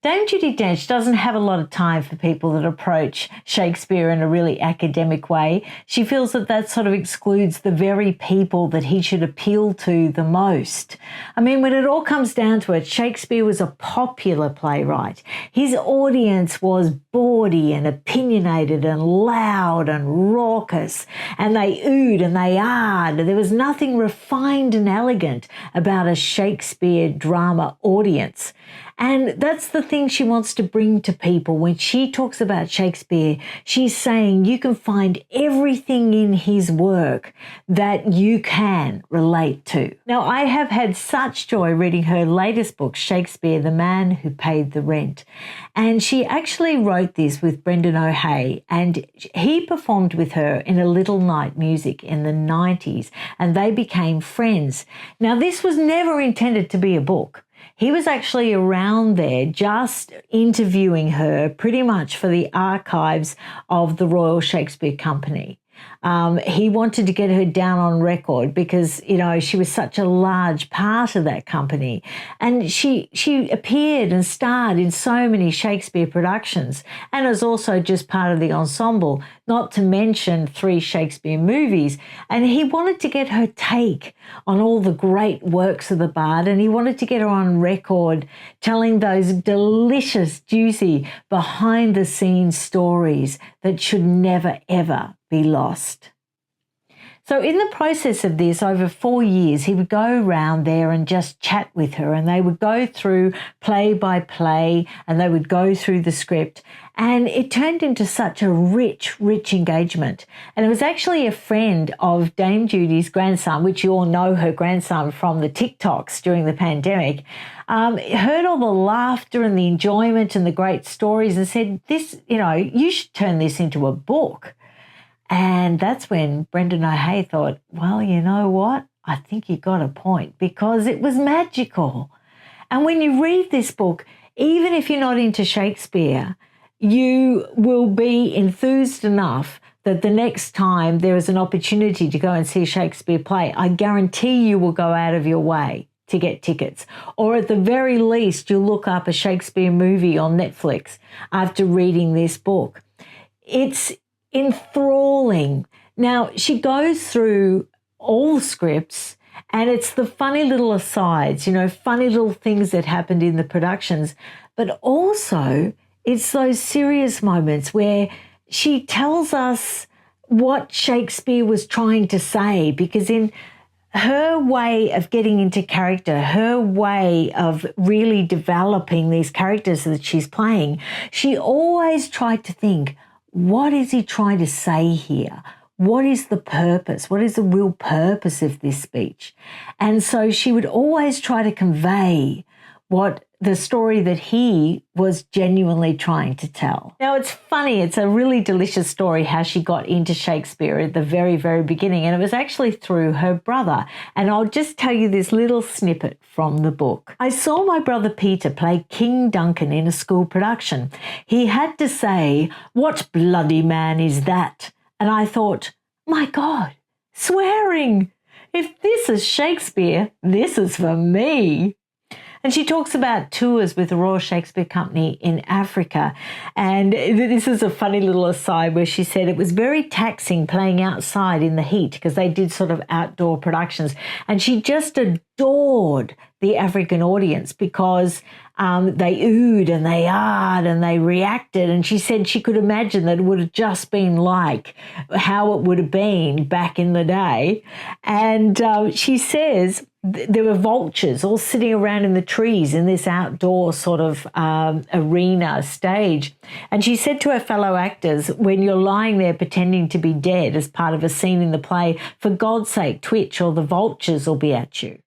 Dame Judi Dench doesn't have a lot of time for people that approach Shakespeare in a really academic way. She feels that that sort of excludes the very people that he should appeal to the most. I mean, when it all comes down to it, Shakespeare was a popular playwright. His audience was bawdy and opinionated and loud and raucous, and they oohed and they ahed. There was nothing refined and elegant about a Shakespeare drama audience. And that's the thing she wants to bring to people. When she talks about Shakespeare, she's saying you can find everything in his work that you can relate to. Now, I have had such joy reading her latest book, Shakespeare, The Man Who Paid the Rent. And she actually wrote this with Brendan O'Hay, and he performed with her in A Little Night Music in the 90s, and they became friends. Now, this was never intended to be a book. He was actually around there just interviewing her pretty much for the archives of the Royal Shakespeare Company. He wanted to get her down on record because, you know, she was such a large part of that company. And she appeared and starred in so many Shakespeare productions and is also just part of the ensemble, not to mention 3 Shakespeare movies. And he wanted to get her take on all the great works of the bard, and he wanted to get her on record telling those delicious, juicy, behind-the-scenes stories that should never, ever be lost. So in the process of this, over 4 years, he would go around there and just chat with her, and they would go through play by play, and they would go through the script, and it turned into such a rich, rich engagement. And it was actually a friend of Dame Judi's grandson, which you all know her grandson from the TikToks during the pandemic, heard all the laughter and the enjoyment and the great stories and said, this, you know, you should turn this into a book. And that's when Brendan O'Hay thought, well, you know what? I think you got a point, because it was magical. And when you read this book, even if you're not into Shakespeare, you will be enthused enough that the next time there is an opportunity to go and see a Shakespeare play, I guarantee you will go out of your way to get tickets. Or at the very least, you'll look up a Shakespeare movie on Netflix after reading this book. It's enthralling. Now, she goes through all the scripts, and it's the funny little asides, you know, funny little things that happened in the productions, but also it's those serious moments where she tells us what Shakespeare was trying to say, because in her way of getting into character, her way of really developing these characters that she's playing, she always tried to think, what is he trying to say here? What is the purpose? What is the real purpose of this speech? And so she would always try to convey what the story that he was genuinely trying to tell. Now, it's funny. It's a really delicious story how she got into Shakespeare at the very, very beginning. And it was actually through her brother. And I'll just tell you this little snippet from the book. I saw my brother Peter play King Duncan in a school production. He had to say, "What bloody man is that?" And I thought, my God, swearing. If this is Shakespeare, this is for me. And she talks about tours with the Royal Shakespeare Company in Africa. And this is a funny little aside where she said it was very taxing playing outside in the heat because they did sort of outdoor productions. And she just adored the African audience because they oohed and they ahed and they reacted. And she said she could imagine that it would have just been like how it would have been back in the day. And she says there were vultures all sitting around in the trees in this outdoor sort of arena stage. And she said to her fellow actors, when you're lying there pretending to be dead as part of a scene in the play, for God's sake, twitch or the vultures will be at you.